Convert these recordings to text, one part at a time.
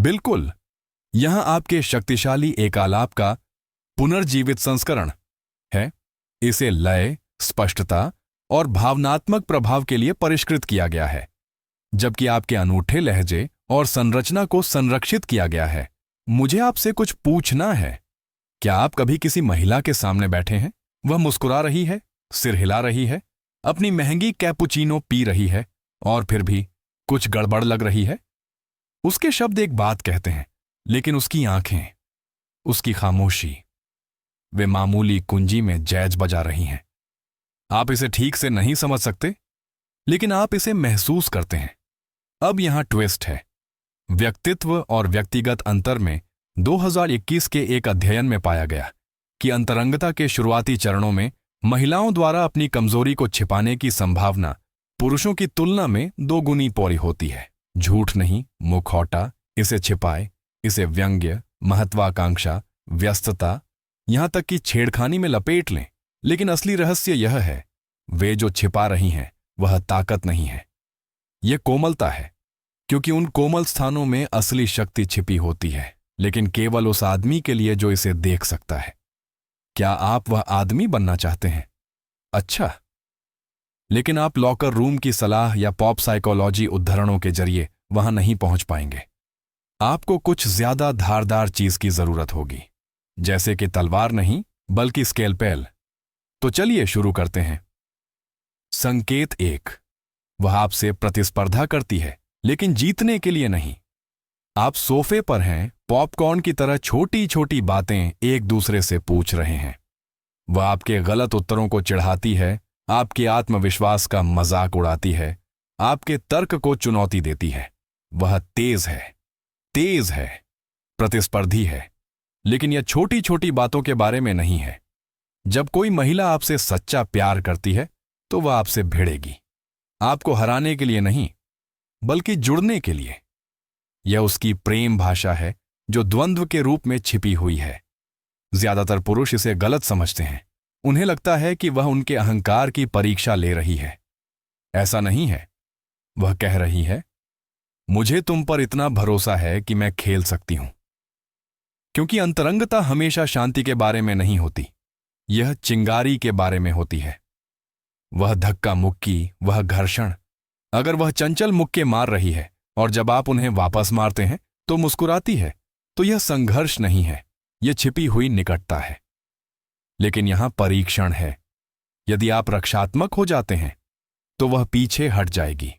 बिल्कुल, यहां आपके शक्तिशाली एकालाप का पुनर्जीवित संस्करण है। इसे लय, स्पष्टता और भावनात्मक प्रभाव के लिए परिष्कृत किया गया है, जबकि आपके अनूठे लहजे और संरचना को संरक्षित किया गया है। मुझे आपसे कुछ पूछना है। क्या आप कभी किसी महिला के सामने बैठे हैं? वह मुस्कुरा रही है, सिर हिला रही है, अपनी महंगी कैपुचिनो पी रही है, और फिर भी कुछ गड़बड़ लग रही है। उसके शब्द एक बात कहते हैं, लेकिन उसकी आंखें, उसकी खामोशी, वे मामूली कुंजी में जैज बजा रही हैं। आप इसे ठीक से नहीं समझ सकते, लेकिन आप इसे महसूस करते हैं। अब यहां ट्विस्ट है। व्यक्तित्व और व्यक्तिगत अंतर में 2021 के एक अध्ययन में पाया गया कि अंतरंगता के शुरुआती चरणों में महिलाओं द्वारा अपनी कमजोरी को छिपाने की संभावना पुरुषों की तुलना में 2 गुनी पौरी होती है। झूठ नहीं, मुखौटा, इसे छिपाए, इसे व्यंग्य, महत्वाकांक्षा, व्यस्तता, यहां तक कि छेड़खानी में लपेट लें। लेकिन असली रहस्य यह है, वे जो छिपा रही हैं वह ताकत नहीं है, यह कोमलता है। क्योंकि उन कोमल स्थानों में असली शक्ति छिपी होती है, लेकिन केवल उस आदमी के लिए जो इसे देख सकता है। क्या आप वह आदमी बनना चाहते हैं? अच्छा, लेकिन आप लॉकर रूम की सलाह या पॉप साइकोलॉजी उद्धरणों के जरिए वहां नहीं पहुंच पाएंगे। आपको कुछ ज्यादा धारदार चीज की जरूरत होगी, जैसे कि तलवार नहीं बल्कि स्केलपेल। तो चलिए शुरू करते हैं। संकेत 1, वह आपसे प्रतिस्पर्धा करती है, लेकिन जीतने के लिए नहीं। आप सोफे पर हैं, पॉपकॉर्न की तरह छोटी छोटी बातें एक दूसरे से पूछ रहे हैं। वह आपके गलत उत्तरों को चिढ़ाती है, आपके आत्मविश्वास का मजाक उड़ाती है, आपके तर्क को चुनौती देती है। वह तेज है, प्रतिस्पर्धी है, लेकिन यह छोटी छोटी बातों के बारे में नहीं है। जब कोई महिला आपसे सच्चा प्यार करती है तो वह आपसे भिड़ेगी, आपको हराने के लिए नहीं बल्कि जुड़ने के लिए। यह उसकी प्रेम भाषा है जो द्वंद्व के रूप में छिपी हुई है। ज्यादातर पुरुष इसे गलत समझते हैं। उन्हें लगता है कि वह उनके अहंकार की परीक्षा ले रही है। ऐसा नहीं है। वह कह रही है, मुझे तुम पर इतना भरोसा है कि मैं खेल सकती हूं। क्योंकि अंतरंगता हमेशा शांति के बारे में नहीं होती, यह चिंगारी के बारे में होती है। वह धक्का मुक्की, वह घर्षण। अगर वह चंचल मुक्के मार रही है और जब आप उन्हें वापस मारते हैं तो मुस्कुराती है, तो यह संघर्ष नहीं है, यह छिपी हुई निकटता है। लेकिन यहां परीक्षण है। यदि आप रक्षात्मक हो जाते हैं तो वह पीछे हट जाएगी।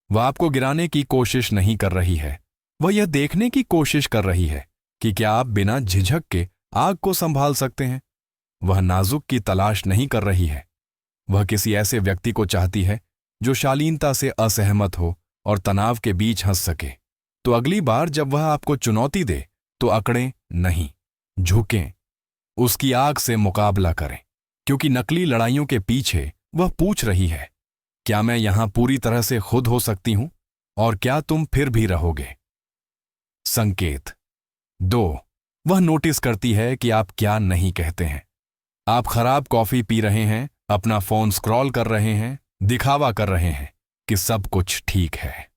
वह आपको गिराने की कोशिश नहीं कर रही है, वह यह देखने की कोशिश कर रही है कि क्या आप बिना झिझक के आग को संभाल सकते हैं। वह नाजुक की तलाश नहीं कर रही है। वह किसी ऐसे व्यक्ति को चाहती है जो शालीनता से असहमत हो और तनाव के बीच हंस सके। तो अगली बार जब वह आपको चुनौती दे तो अकड़ें नहीं, झुकें, उसकी आग से मुकाबला करें। क्योंकि नकली लड़ाइयों के पीछे वह पूछ रही है, क्या मैं यहां पूरी तरह से खुद हो सकती हूं और क्या तुम फिर भी रहोगे। संकेत 2, वह नोटिस करती है कि आप क्या नहीं कहते हैं। आप खराब कॉफी पी रहे हैं, अपना फोन स्क्रॉल कर रहे हैं, दिखावा कर रहे हैं कि सब कुछ ठीक है।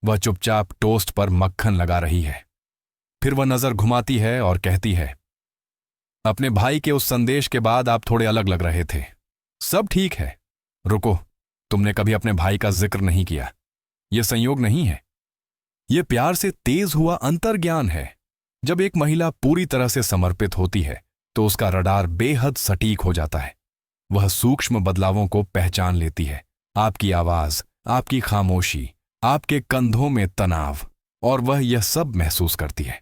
वह चुपचाप टोस्ट पर मक्खन लगा रही है। फिर वह नजर घुमाती है और कहती है, अपने भाई के उस संदेश के बाद आप थोड़े अलग लग रहे थे। सब ठीक है। रुको, तुमने कभी अपने भाई का जिक्र नहीं किया। यह संयोग नहीं है, यह प्यार से तेज हुआ अंतर्ज्ञान है। जब एक महिला पूरी तरह से समर्पित होती है तो उसका रडार बेहद सटीक हो जाता है। वह सूक्ष्म बदलावों को पहचान लेती है, आपकी आवाज, आपकी खामोशी, आपके कंधों में तनाव, और वह यह सब महसूस करती है।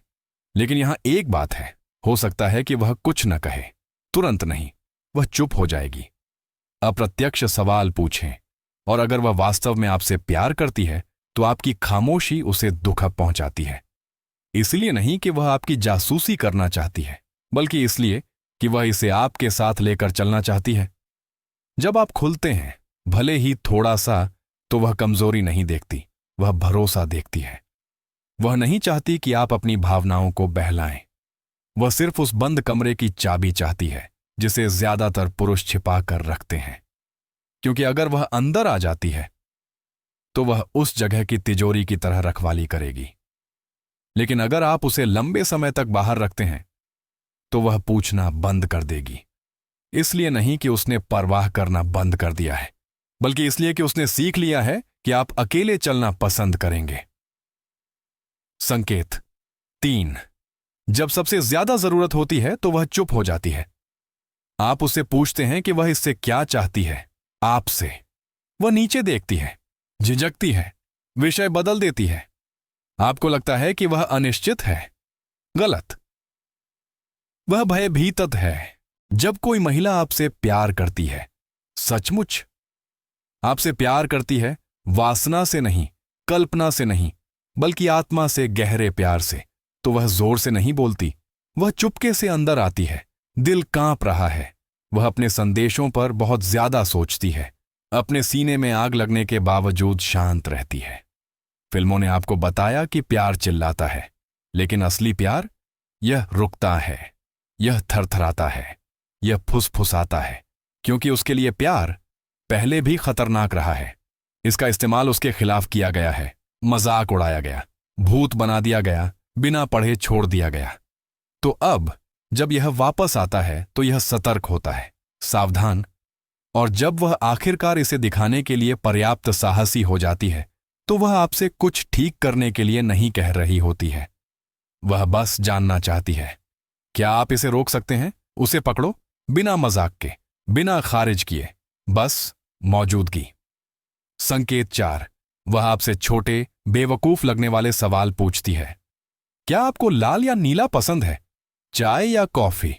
लेकिन यहां एक बात है, हो सकता है कि वह कुछ न कहे, तुरंत नहीं, वह चुप हो जाएगी, अप्रत्यक्ष सवाल पूछें। और अगर वह वास्तव में आपसे प्यार करती है तो आपकी खामोशी उसे दुख पहुंचाती है। इसलिए नहीं कि वह आपकी जासूसी करना चाहती है, बल्कि इसलिए कि वह इसे आपके साथ लेकर चलना चाहती है। जब आप खुलते हैं, भले ही थोड़ा सा, तो वह कमजोरी नहीं देखती, वह भरोसा देखती है। वह नहीं चाहती कि आप अपनी भावनाओं को बहलाएं। वह सिर्फ उस बंद कमरे की चाबी चाहती है जिसे ज्यादातर पुरुष छिपा कर रखते हैं। क्योंकि अगर वह अंदर आ जाती है तो वह उस जगह की तिजोरी की तरह रखवाली करेगी। लेकिन अगर आप उसे लंबे समय तक बाहर रखते हैं तो वह पूछना बंद कर देगी। इसलिए नहीं कि उसने परवाह करना बंद कर दिया है, बल्कि इसलिए कि उसने सीख लिया है कि आप अकेले चलना पसंद करेंगे। संकेत 3। जब सबसे ज्यादा जरूरत होती है तो वह चुप हो जाती है। आप उससे पूछते हैं कि वह इससे क्या चाहती है आपसे। वह नीचे देखती है, झिझकती है, विषय बदल देती है। आपको लगता है कि वह अनिश्चित है। गलत। वह भयभीत है। जब कोई महिला आपसे प्यार करती है, सचमुच आपसे प्यार करती है, वासना से नहीं, कल्पना से नहीं, बल्कि आत्मा से गहरे प्यार से, तो वह जोर से नहीं बोलती। वह चुपके से अंदर आती है। दिल कांप रहा है। वह अपने संदेशों पर बहुत ज्यादा सोचती है। अपने सीने में आग लगने के बावजूद शांत रहती है। फिल्मों ने आपको बताया कि प्यार चिल्लाता है, लेकिन असली प्यार, यह रुकता है, यह थरथराता है, यह फुसफुसाता है, क्योंकि उसके लिए प्यार पहले भी खतरनाक रहा है। इसका इस्तेमाल उसके खिलाफ किया गया है, मजाक उड़ाया गया, भूत बना दिया गया, बिना पढ़े छोड़ दिया गया। तो अब जब यह वापस आता है तो यह सतर्क होता है, सावधान, और जब वह आखिरकार इसे दिखाने के लिए पर्याप्त साहसी हो जाती है तो वह आपसे कुछ ठीक करने के लिए नहीं कह रही होती है। वह बस जानना चाहती है, क्या आप इसे रोक सकते हैं? उसे पकड़ो, बिना मजाक के, बिना खारिज किए, बस मौजूदगी। संकेत 4। वह आपसे छोटे, बेवकूफ लगने वाले सवाल पूछती है। क्या आपको लाल या नीला पसंद है? चाय या कॉफी?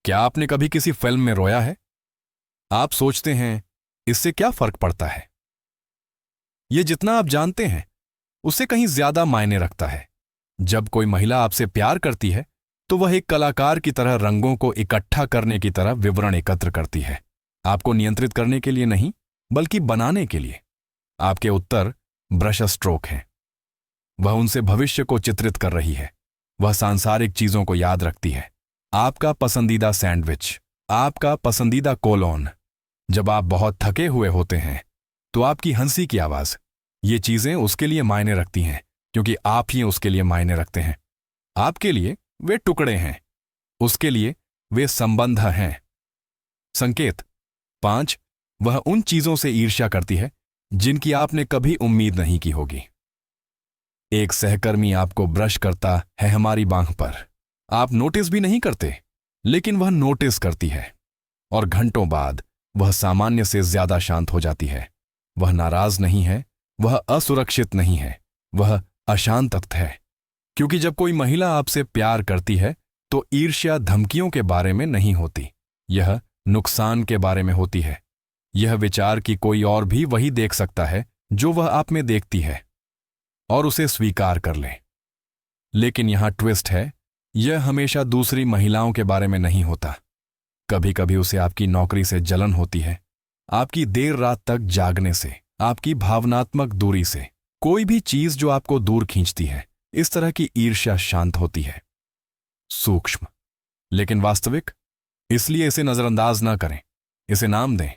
क्या आपने कभी किसी फिल्म में रोया है? आप सोचते हैं, इससे क्या फर्क पड़ता है? यह जितना आप जानते हैं उससे कहीं ज्यादा मायने रखता है। जब कोई महिला आपसे प्यार करती है तो वह एक कलाकार की तरह रंगों को इकट्ठा करने की तरह विवरण एकत्र करती है, आपको नियंत्रित करने के लिए नहीं, बल्कि बनाने के लिए। आपके उत्तर ब्रश स्ट्रोक हैं। वह उनसे भविष्य को चित्रित कर रही है। वह सांसारिक चीजों को याद रखती है। आपका पसंदीदा सैंडविच, आपका पसंदीदा कोलोन। जब आप बहुत थके हुए होते हैं तो आपकी हंसी की आवाज, ये चीजें उसके लिए मायने रखती हैं, क्योंकि आप ही उसके लिए मायने रखते हैं। आपके लिए वे टुकड़े हैं, उसके लिए वे संबंध हैं। संकेत 5। वह उन चीजों से ईर्ष्या करती है जिनकी आपने कभी उम्मीद नहीं की होगी। एक सहकर्मी आपको ब्रश करता है हमारी बांह पर। आप नोटिस भी नहीं करते, लेकिन वह नोटिस करती है, और घंटों बाद वह सामान्य से ज्यादा शांत हो जाती है। वह नाराज नहीं है, वह असुरक्षित नहीं है, वह अशांत है। क्योंकि जब कोई महिला आपसे प्यार करती है तो ईर्ष्या धमकियों के बारे में नहीं होती, यह नुकसान के बारे में होती है। यह विचार कि कोई और भी वही देख सकता है जो वह आप में देखती है, और उसे स्वीकार कर ले। लेकिन यहां ट्विस्ट है, यह हमेशा दूसरी महिलाओं के बारे में नहीं होता। कभी कभी उसे आपकी नौकरी से जलन होती है, आपकी देर रात तक जागने से, आपकी भावनात्मक दूरी से, कोई भी चीज जो आपको दूर खींचती है। इस तरह की ईर्ष्या शांत होती है, सूक्ष्म, लेकिन वास्तविक। इसलिए इसे नजरअंदाज ना करें, इसे नाम दें,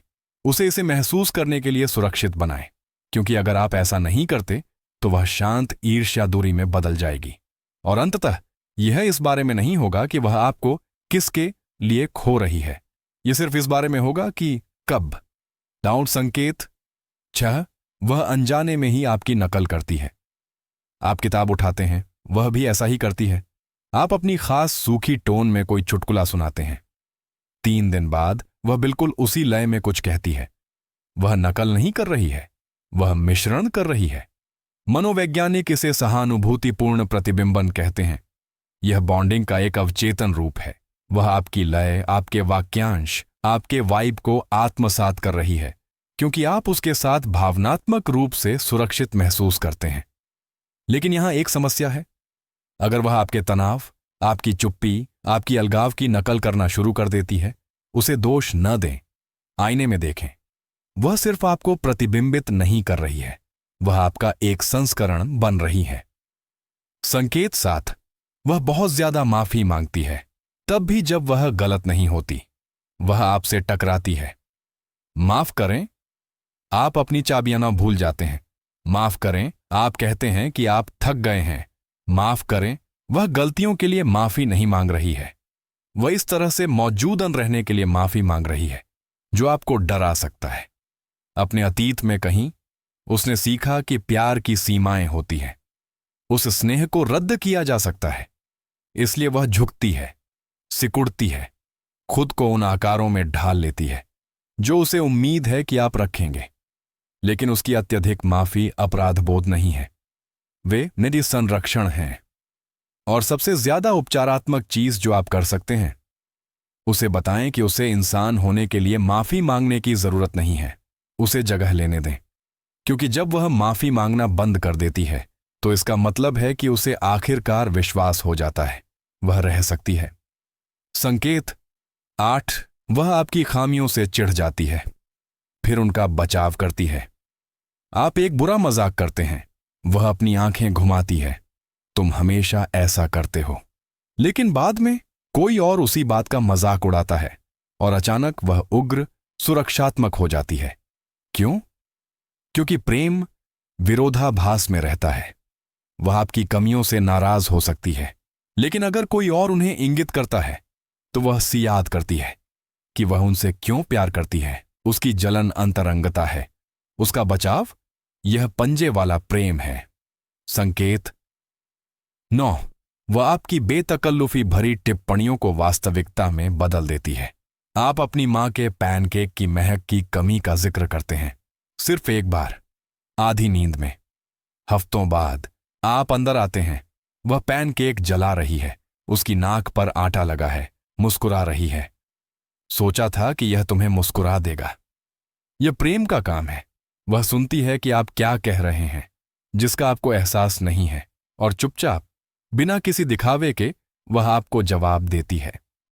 उसे इसे महसूस करने के लिए सुरक्षित बनाएं, क्योंकि अगर आप ऐसा नहीं करते तो वह शांत ईर्ष्या दूरी में बदल जाएगी, और अंततः यह इस बारे में नहीं होगा कि वह आपको किसके लिए खो रही है, यह सिर्फ इस बारे में होगा कि कब। डाउट संकेत 6। वह अनजाने में ही आपकी नकल करती है। आप किताब उठाते हैं, वह भी ऐसा ही करती है। आप अपनी खास सूखी टोन में कोई चुटकुला सुनाते हैं, 3 दिन बाद वह बिल्कुल उसी लय में कुछ कहती है। वह नकल नहीं कर रही है, वह मिश्रण कर रही है। मनोवैज्ञानिक इसे सहानुभूतिपूर्ण प्रतिबिंबन कहते हैं। यह बॉन्डिंग का एक अवचेतन रूप है। वह आपकी लय, आपके वाक्यांश, आपके वाइब को आत्मसात कर रही है, क्योंकि आप उसके साथ भावनात्मक रूप से सुरक्षित महसूस करते हैं। लेकिन यहां एक समस्या है, अगर वह आपके तनाव, आपकी चुप्पी, आपकी अलगाव की नकल करना शुरू कर देती है, उसे दोष न दें, आईने में देखें। वह सिर्फ आपको प्रतिबिंबित नहीं कर रही है, वह आपका एक संस्करण बन रही है। संकेत 7। वह बहुत ज्यादा माफी मांगती है, तब भी जब वह गलत नहीं होती। वह आपसे टकराती है। माफ करें, आप अपनी चाबियां ना भूल जाते हैं। माफ करें, आप कहते हैं कि आप थक गए हैं। माफ करें, वह गलतियों के लिए माफी नहीं मांग रही है। वह इस तरह से मौजूदन रहने के लिए माफी मांग रही है जो आपको डरा सकता है। अपने अतीत में कहीं उसने सीखा कि प्यार की सीमाएं होती हैं। उस स्नेह को रद्द किया जा सकता है, इसलिए वह झुकती है, सिकुड़ती है, खुद को उन आकारों में ढाल लेती है जो उसे उम्मीद है कि आप रखेंगे। लेकिन उसकी अत्यधिक माफी अपराधबोध नहीं है, वे निधि संरक्षण हैं। और सबसे ज्यादा उपचारात्मक चीज जो आप कर सकते हैं, उसे बताएं कि उसे इंसान होने के लिए माफी मांगने की जरूरत नहीं है। उसे जगह लेने दें, क्योंकि जब वह माफी मांगना बंद कर देती है तो इसका मतलब है कि उसे आखिरकार विश्वास हो जाता है वह रह सकती है। संकेत 8, वह आपकी खामियों से चिढ़ जाती है, फिर उनका बचाव करती है। आप एक बुरा मजाक करते हैं, वह अपनी आंखें घुमाती है, तुम हमेशा ऐसा करते हो। लेकिन बाद में कोई और उसी बात का मजाक उड़ाता है और अचानक वह उग्र, सुरक्षात्मक हो जाती है। क्यों? क्योंकि प्रेम विरोधाभास में रहता है। वह आपकी कमियों से नाराज हो सकती है, लेकिन अगर कोई और उन्हें इंगित करता है तो वह सी याद करती है कि वह उनसे क्यों प्यार करती है। उसकी जलन अंतरंगता है, उसका बचाव यह पंजे वाला प्रेम है। संकेत 9, वह आपकी बेतकल्लुफी भरी टिप्पणियों को वास्तविकता में बदल देती है। आप अपनी मां के पैनकेक की महक की कमी का जिक्र करते हैं, सिर्फ एक बार, आधी नींद में। हफ्तों बाद आप अंदर आते हैं, वह पैनकेक जला रही है, उसकी नाक पर आटा लगा है, मुस्कुरा रही है। सोचा था कि यह तुम्हें मुस्कुरा देगा। यह प्रेम का काम है। वह सुनती है कि आप क्या कह रहे हैं, जिसका आपको एहसास नहीं है, और चुपचाप, बिना किसी दिखावे के, वह आपको जवाब देती है।